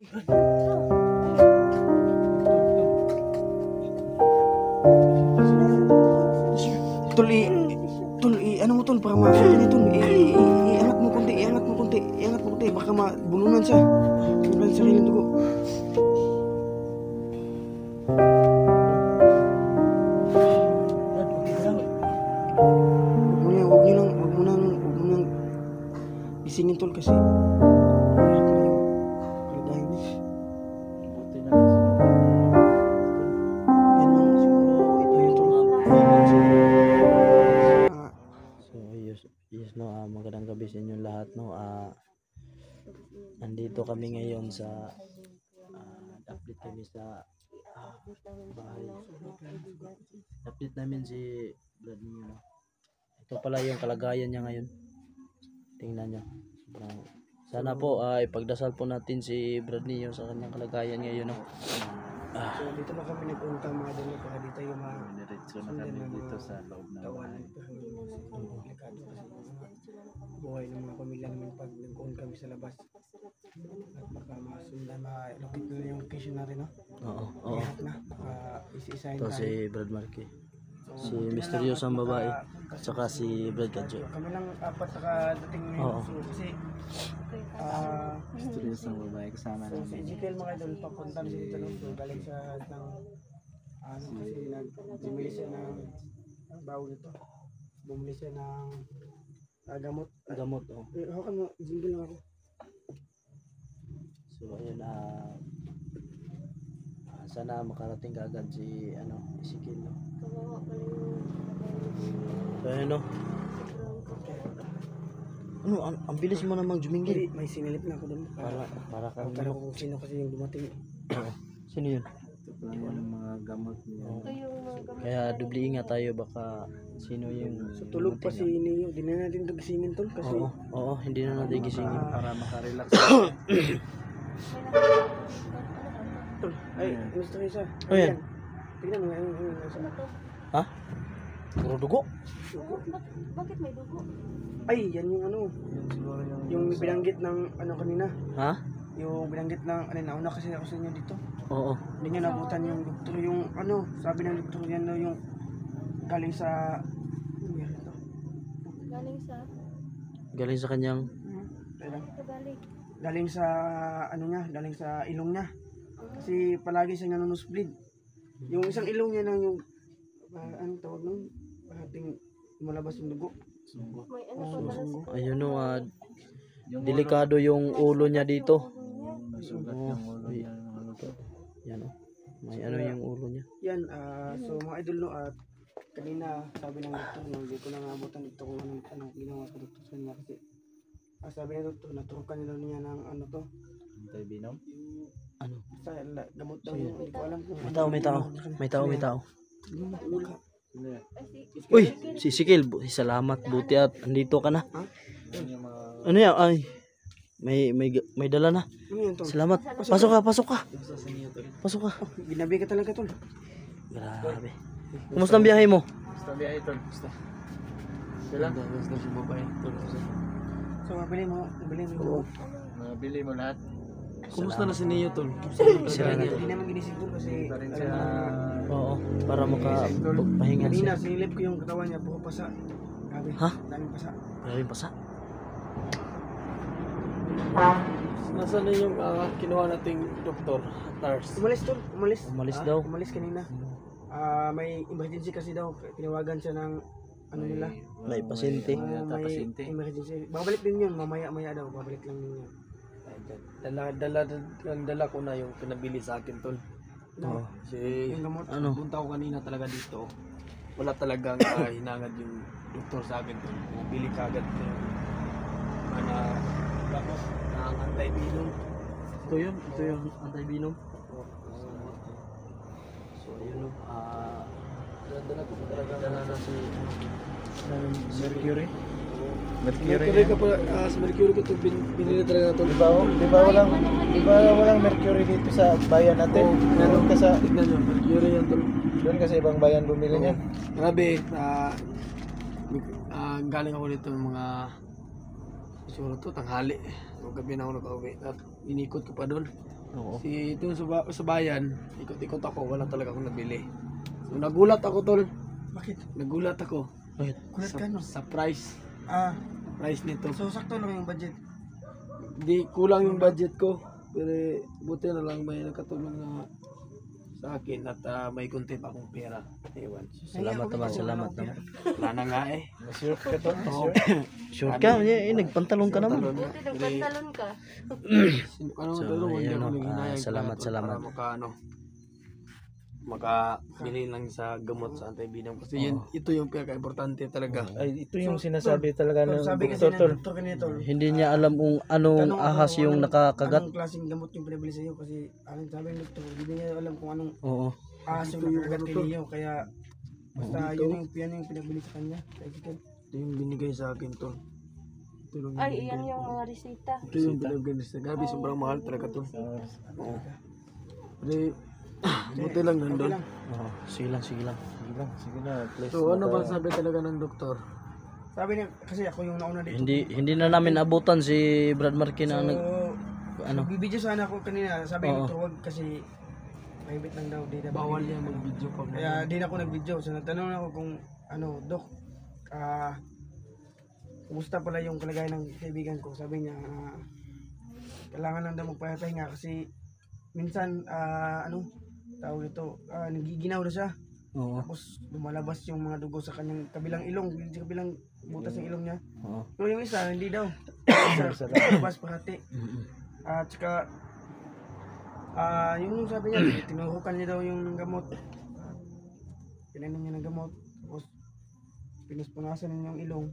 Tol, ano mo tol, para ma-affect niya tol. Iangat mo konti, baka mabulunan siya. Sobrang sariling dugo. Huwag mo nang isingin tol kasi mahirap na yung kalagayan niya. Buti na Yan lang siguro, ito yung tol. So yes no, magandang gabi sa inyong lahat no. Nandito kami ngayon sa update kami sa bahay. Update namin si Brad niyo no. Ito pala yung kalagayan niya ngayon. Tingnan niyo. Sana po ipagdasal po natin si Brad niyo sa kanyang kalagayan ngayon no. So dito na kami nag-unta mga dali para dito yung mga Diretso na kami dito sa loob ng bahay. Delikado kasi buhay ng mga pamilya namin pag nag-un kami sa labas. At baka masundan, malukit na yung location natin, no? Oo. Lahat na, baka isa-isahin Ito tayo. si Brad Marquez. Si misteryosong babae. At saka si Brad Kadjo. Kami lang apat nakadating ngayon. Oo. So, kasi Misteryosong babae kasama so, si namin. Ezekiel mga idol, papunta na siya dito, no? So, galing siya ng kasi bumili siya ng bawal nito. Bumili siya ng gamot. Gamot oh. Hawakan mo, jingle lang ako. So ayun sana makarating kaagad si Ezekiel no. So ayun no. Ang bilis mo namang jumingil. May sinilip na ako doon. Para kang Para kung sino kasi yung dumating. Sino yun? Ito yung mga gamot niya. Kaya dubli ingat tayo baka sino yung So tulog pa si Neo. Hindi na natin ito gisingin tol kasi Oo, hindi na natin gisingin para makarelax. tol. Ay, gusto ko isa. Oh, yan. Tingnan mo ayun. Ha? Puro dugo? Bakit may dugo? Ay, yan yung yung binanggit ng kanina. Ha? Yung binanggit ng nauna kasi ako sa inyo dito. Oo. Hindi niya nabutan yung doktor yung sabi ng doktor yan yung galing sa Galing sa... Galing sa kanyang Ito galing. galing sa galing sa ilong niya. Kasi palagi siya nanunusbleed. Yung isang ilong niya nang yung anong tawag nun? Hating malabas yung dugo. May ano pa pala sa... ayun no, delikado yung ulo niya dito. Yan oh. May yung ulo niya. Yan, so mga idol no, at kanina sabi ng doktor no, hindi ko na nabutan dito kung anong ginawa ko doktor sa kanya kasi sabi ng doktor, naturukan niya ng to. Antivenom? Sa gamot daw yun, hindi ko alam kung May tao. Wala. Uy, si Ezekiel, salamat buti at andito ka na. Ano yan? Ay, may dala na. Ano yan tol? Salamat. Pasok ka. Ginabi ka talaga tol. Grabe. Kumusta ang biyahe mo? Basta biyahe tol. Basta. Basta si babae tol. So mabili mo yung Mabili mo lahat. Kumusta na si Neo tol? hindi naman ginising tol kasi Pa rin siya. Oo, para makapagpahinga kanina siya. sinilip ko yung katawan niya, puro pasa. Grabe, Ha? daming pasa. Grabe pasa. Nasaan na yung kinuha nating doktor? Nurse. Umalis tol, Umalis daw. Umalis kanina. May emergency kasi daw, tinawagan siya ng nila. May pasyente. May pasyente. emergency. Babalik din yun, mamaya daw, babalik lang din yun. Dala ko na yung pinabili sa akin tol. Oo. Kasi Yung gamot. punta ko kanina talaga dito. Wala talagang hinangad yung doktor sa akin tol. Bumili ka agad ko yung gamot ng antivenom. Ito yung antivenom. So ayun no. Dala ko talaga Dala na si Mercury. Mercury ka pala, sa Mercury ko ito binili talaga ito. Di ba walang mercury dito sa bayan natin? Meron ka sa Tignan nyo, Mercury yan tol. doon kasi ibang bayan bumili niyan. Grabe, galing ako dito ng mga siguro to tanghali. So gabi na ako nag-uwi at inikot ko pa doon. Oo. Si ito sa bayan, ikot-ikot ako, wala talaga akong nabili. So nagulat ako tol, Bakit? nagulat ako Bakit? Kulat ka, no? sa price, Ah, price nito. so sakto lang yung budget. Di kulang yung budget ko, pero buti na lang may nakatulong na sa akin at may konti pa akong pera. Ewan. Salamat naman, salamat naman. Wala na nga eh. Sure ka to? Oo. Sure ka? Nagpantalon ka naman. Talon. Buti nagpantalon ka. Ano So, pero hindi ayan, ako no, naghinayang salamat, para salamat. makabili lang sa gamot sa antibidang kasi yun, ito yung pinaka-importante talaga. Ay, ito yung sinasabi talaga ng Sabi kasi doktor, ng tol. doktor kanina, tol. Hindi niya alam kung anong Tanong ako ahas kung yung anong- nakakagat. Anong klaseng gamot yung pinabili sa iyo kasi aking sabi ng doktor, hindi niya alam kung anong Oo. ahas yung nakakagat kay Neo kaya basta Dito. yun yung pinabili sa kanya. Kaya Ezekiel. Ito yung binigay sa akin to. Ito yung Ay, binigay. iyan yung mga resita. Ito yung binigay sa gabi, sobrang mahal talaga to. Oo. Pero buti lang Okay nandun. lang. Oo. Sige lang, sige lang. Sige na, please. So ano ba sabi talaga ng doktor? Sabi niya kasi ako yung nauna dito. Hindi na namin abutan si Brad Markin na So, ano. bibidyo sana ako kanina. Sabi Oo. ng doktor, wag kasi private lang daw. Di na Bawal yan mag-video pag Kaya di na ako nag-video. So nagtanong ako kung ano, Dok, kumusta pala yung kalagayan ng kaibigan ko? Sabi niya, kailangan lang daw magpahinga kasi minsan, tawag ito, nagiginaw na siya. Oo. Tapos lumalabas yung mga dugo sa kanyang kabilang ilong, sa kabilang butas ng ilong niya. Oo. Pero yung isa, hindi daw. Isa, lumabas parati. Mm-mm. At saka, yung sabi niya, tinurukan niya daw yung gamot. Pinainom niya ng gamot. Tapos, pinuspunasan niya yung ilong.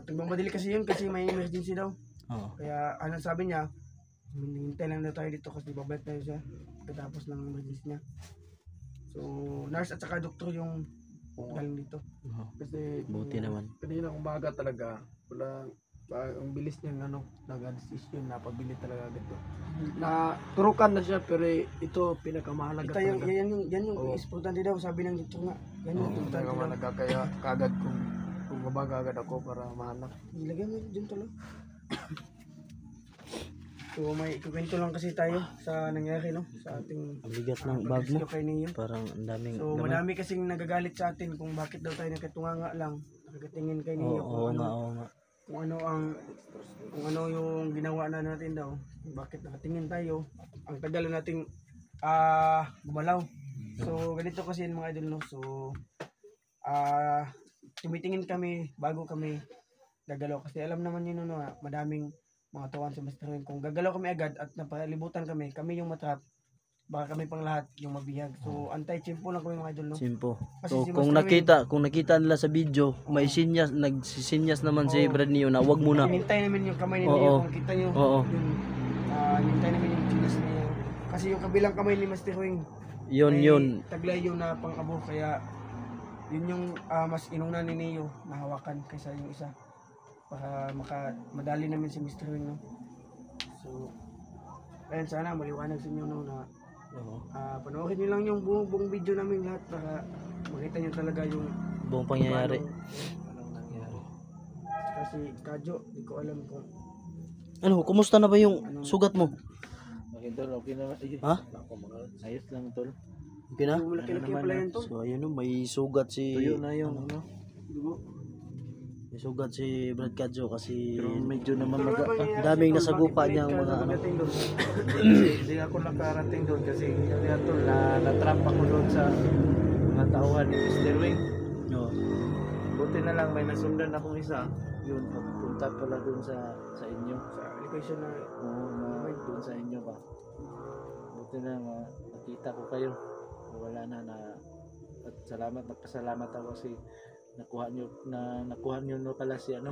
Nagmamadali kasi yun kasi may emergency daw. Oo. Kaya, ano sabi niya, hintay lang daw tayo dito kasi babalik tayo siya pagkatapos ng emergency niya. So, nurse at saka doktor yung galing dito. Oo. kasi Buti naman. kanina umaga talaga wala ang bilis niyang nag-decision na pabili talaga agad to. Na turukan na siya pero ito pinakamahalaga Ito yung, talaga. yan yung Oo. importante daw, sabi ng doktor nga. Yan yung importante daw. Pinakamahalaga kaya kagad kung mabaga agad ako para mahanap. Ilagay mo dyan tuloy. So may ikukwento lang kasi tayo sa nangyari no sa ating Ang bigat ng bag mo. pagkasilo kay Neo. Parang ang daming So laman. madami kasing nagagalit sa atin kung bakit daw tayo nakatunganga lang, nakakatingin kay Neo Oo nga, oo nga. kung ano yung ginawa na natin daw, kung bakit nakatingin tayo, ang tagal na nating gumalaw. So ganito kasi yung mga idol no. So tumitingin kami bago kami gagalaw kasi alam naman yun no, madaming mga tawan sa Mr. Wing. Kung gagalaw kami agad at napalibutan kami yung matrap, baka kami pang lahat yung mabihag. So anti-chimpo lang kami mga idol no. Simpo. Kasi So si kung Master nakita nila sa video, may sinyas, nagsisinyas naman si Oo. Brad Neo na wag muna. Hinintay namin yung kamay ni Oo. Neo kung kita nyo. Oo. Yung, hinintay namin yung chinas ni Neo. Kasi yung kabilang kamay ni Master Wing, Yun. taglay yung na pang-abo kaya yun yung mas inuna ni Neo na hawakan kaysa yung isa. Para madali namin si Mr. Wing no. So ayun sana maliwanag sa inyo no na Oo. panoorin nyo lang yung buong video namin lahat para makita nyo talaga yung Buong pangyayari. anong nangyari. Kasi Kadyo, di ko alam kung Ano, kumusta na ba yung sugat mo? Okay, tol, okay na. Ay, Ha? ako, ayos lang, tol. Okay na? yung malaki-laki pala yun to. So ayun no, may sugat si Tuyo na yung ano. may sugat si Brad Kadjo kasi Pero medyo naman maga. daming nasagupa niyang mga ano. Hindi ako nakarating doon kasi kaya tol, na-trap ako doon sa mga tauhan ni Mr. Wing. Oo. Buti na lang may nasundan akong isa. Yun, papunta pala doon sa inyo. Sa location na Oo, doon sa inyo pa. Buti na nakita ko kayo. Wala na at salamat, nagpasalamat ako kasi nakuha nyo no pala si ano,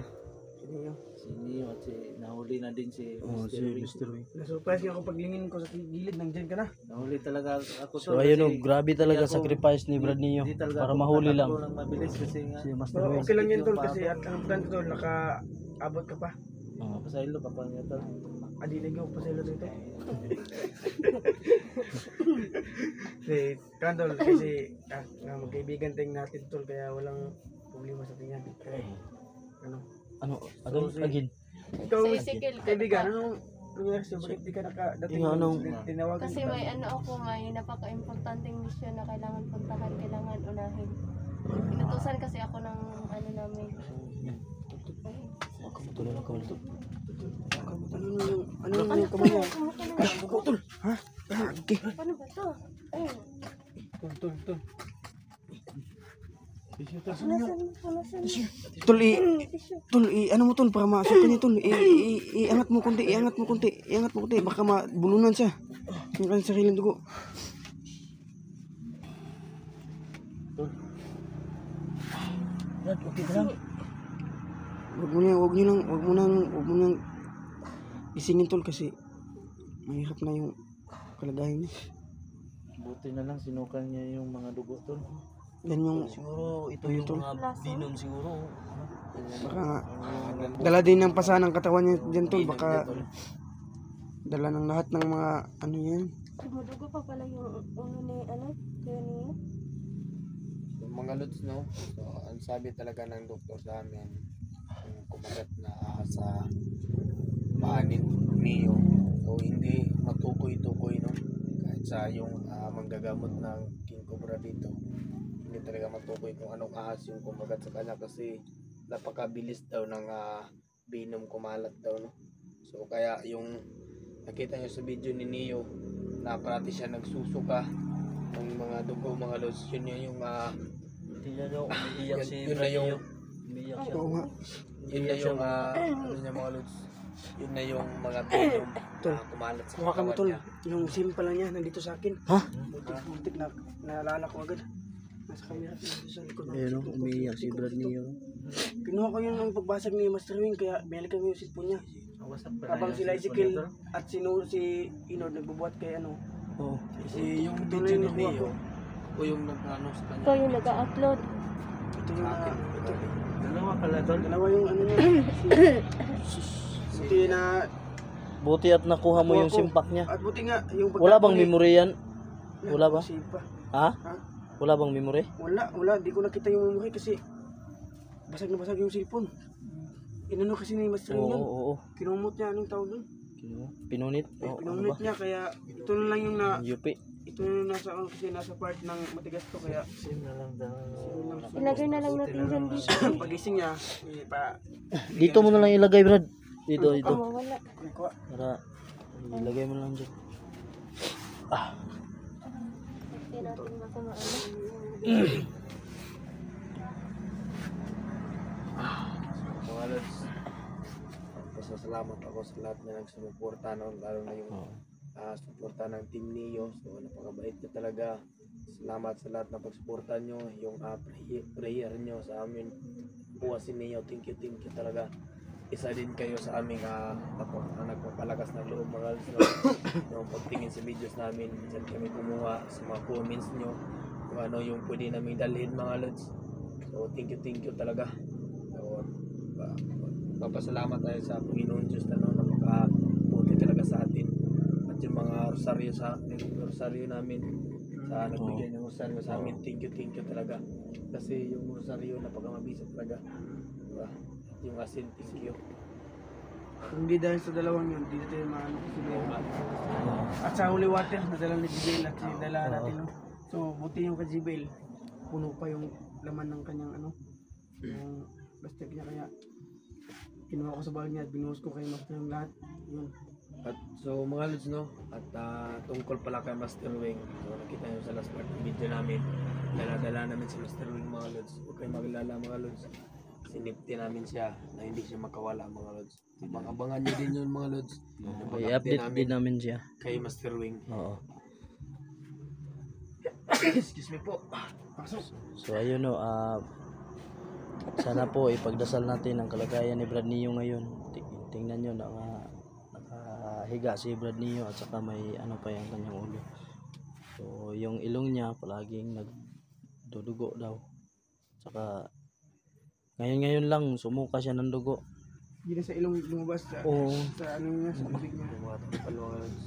Neo. si Neo at si nahuli na din si Oh, Mr. si Wing. Mr. Wing. Na-surprise nga ako paglingin ko sa gilid, nandiyan ka na. Nahuli talaga ako So ayun no, kasi grabe talaga hindi ako- sacrifice ni Brad Neo hindi talaga para ako mahuli lang tatakbo ng mabilis kasi nga si Master Pero Wing. okay lang yan tol Yung kasi at ang importante tol, nakaabot ka pa. Oo. pasaylo pa pa niya tol. Adilig ko pa sa ilo dito. Si Kandol kasi magkaibigan tayong natin tol kaya walang problema sa tingin. Okay. Ano? Ano, So, again? Ikaw, Sa Ezekiel, kaibigan, nangyari sa'yo? Bakit di ka nakadating? Yung anong- Tinawagan Kasi kita. may ako, may napaka-importanting misyon na kailangan puntahan, kailangan unahin. Inutusan kasi ako ng namin. Tuloy ako. Ano yung kamay niya? Tol. Ha? Okay. Paano ba to? Ayun. Tol. Nasaan? Tol, ano mo tol, para masok ka niya tol. Iangat mo konti. Baka mabulunan siya. Yung kanyang sariling dugo. Brad, okay ka lang? Wag mo nang isingin tol kasi mahirap na yung kalagayan niya. Buti na lang sinukan niya yung mga dugo tol. Yan yung, Siguro ito yung Tol. mga binom siguro. baka nga, dala din ng pasa ng katawan niya dyan tol. Baka dala ng lahat ng mga ano yan. Dumudugo pa pala yung ulo ni kaya niya. Yung mga lods, no? So, ang sabi talaga ng doktor sa amin, yung kumagat na sa paanin niyo. So, hindi matukoy-tukoy, no? Kahit sa yung manggagamot ng King Cobra dito, hindi talaga matukoy kung anong ahas yung kumagat sa kanya kasi napakabilis daw ng venom kumalat daw, no? So, kaya yung nakita nyo sa video ni Neo na parati siya nagsusuka ng mga dugo, mga lods, yun yung Hindi na daw umiiyak si Yun na Brad yung- niyo. Umiiyak siya. Oo nga. yun na yung ano niya mga lods, yun na yung mga venom Tol, na kumalat sa mukha ka mo katawan tol. niya. Yung SIM pala niya nandito sa akin. Ha? Muntik na naalala ko agad. Nasa camera nandito sa likod. Ayun o, umiiyak si Brad niyo. Kinuha ko yun ng pagbasag ni Master Wing kaya binalikan ko yung cellphone niya. Wasak pa Habang na sila yung cellphone Ezekiel niya, tol. at si Inod nagbubuhat kay ano. Oo. Kasi yung Ito na video yung ni nakuha ko. Neo o yung nag-ano sa kanya. Ikaw yung nag-upload. Ito yung Sa akin, ito. Dalawa pala tol. Dalawa yung ano niya. Buti na Buti at nakuha mo yung Nakuha ko. simpak niya. at buti nga yung Wala bang pagkakuli- memory yan? Wala ba? Save pa. Ha? Ha? Wala bang memory? Wala, di ko nakita yung memory kasi basag na basag yung cellphone. Inano kasi ni Master Oo, Wing yan. oo. Kinumot niya anong tawag doon? Pinunit? Eh, Oo, ano pinunit ba? niya kaya ito na lang yung Yupi. ito na yung nasa ano kasi nasa part ng matigas to kaya Sim na lang daw. Ilagay na lang natin dyan dito. pagising niya Dito mo na lang ilagay, Brad. Dito. Mawala. Para ilagay mo lang dyan. Hindi natin baka maano. Mga lods, pasasalamat ako sa lahat na nagsumuporta, no? Lalo na yung suporta ng Team Neo. So napakabait niyo talaga. Salamat sa lahat na pagsuporta nyo, yung prayer nyo sa amin. Buwas si Neo, thank you talaga. Isa din kayo sa aming nagpapalakas ng loob, mga lods, no? Yung pagtingin sa videos namin, dyan kami kumuha sa mga comments nyo kung ano yung pwede namin dalhin, mga lods. So thank you talaga. So, papasalamat tayo sa Panginoon Diyos na napakabuti talaga sa atin. At yung mga rosaryo namin sa nagbigay ng rosaryo sa amin, thank you talaga. Kasi yung rosaryo napakamabisa talaga. Diba? Yung asin, thank you. hindi dahil sa dalawang yun, hindi tayo maano kasi at sa holy water, nadala ni Jibel at sinadala natin. No? So, buti yung kay Jibel, puno pa yung laman ng kanyang ano, yung plastic niya kaya kinuha ko sa bag niya at binuhos ko kay Master yung lahat. Yun. At so mga lods, no, at tungkol pala kay Master Wing, so nakita nyo sa last part ng video namin, dala namin si Master Wing, mga lods. Huwag kayong maglala, mga lods. Sinipti namin siya na hindi siya makawala, mga lods. Abangan nyo din yun, mga lods. Yung pag-update I-update din namin siya. kay Master Wing. Oo. Excuse me po. Pasok. So ayun o, sana po ipagdasal natin ang kalagayan ni Brad Neo ngayon. Tingnan nyo, nakahiga si Brad Neo at saka may ano pa yung kanyang ulo. So yung ilong niya palaging nagdudugo daw. Saka ngayon lang sumuka siya ng dugo. Hindi na sa ilong lumabas sa, Oo. sa ano niya, sa bibig niya. Yung mga tapal, mga lods.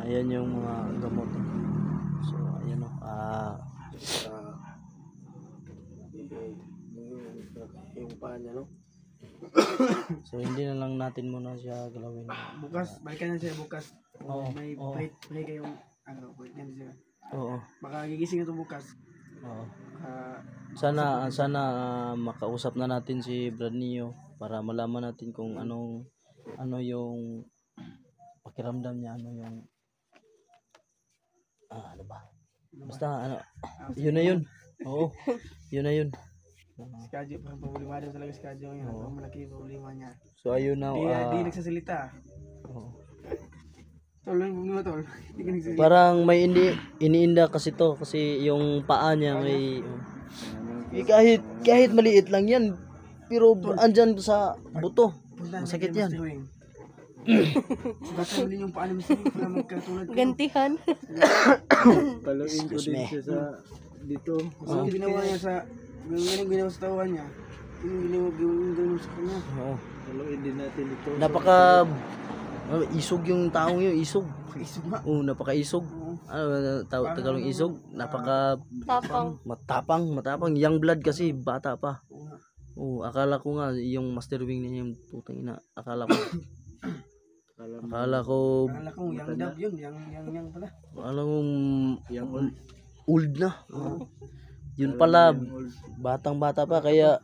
Ayan yung mga gamot. So ayan o, Yung paa niya, no? So hindi na lang natin muna siya galawin. Bukas, balikan na siya bukas. Oo, May oo. pray kayong, balikan na siya. Oo. Baka gigising ito bukas. Oo. Ah, Sana makausap na natin si Brad Neo para malaman natin kung ano yung pakiramdam niya, ano yung ano ba? Basta yun na yun. Oo. Yun na yun. schedule, parang problemado talaga schedule niya. Oo. Malaki yung problema niya. So ayun na. Di nagsasalita. Oo. Tol, yung problema tol. Hindi ka nagsasalita. Parang may iniinda kasi to kasi yung paa niya may kahit maliit lang yan pero andyan sa buto. Punta masakit natin, yan. Mr. Wing. Basta mo yung paano Mr. Wing para magkatulad ko. Gantihan. Paluin ko Excuse din me. siya sa dito. Kasi yung ginawa niya sa, yung ginawa sa tawa niya, yung ginawa sa kanya. Oo. Paluin din natin ito. Napaka isog yung taong yun, isog. Isog nga. Oo, napaka-isog. Oo. Tagalog isog, napaka Tapang. matapang. Young blood kasi, bata pa. Oo nga. Oo, akala ko nga yung Master Wing niya yung putang ina. Akala ko Akala ko young dab yun, yang pala. alam mo Yang old. old na. Oo. Yun pala batang-bata pa kaya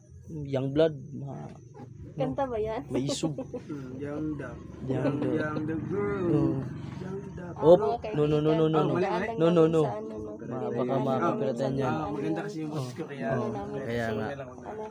young blood, Kanta ba yan? may isog. Young dab. Young dab. Young dab girl. Oo. Young dab. Oh, Mga kaibigan, no. mali. No. sa ano, no? Baka makapiratan yan. Maganda kasi yung boses ko kaya. Oo, kaya nga. lang. Ano?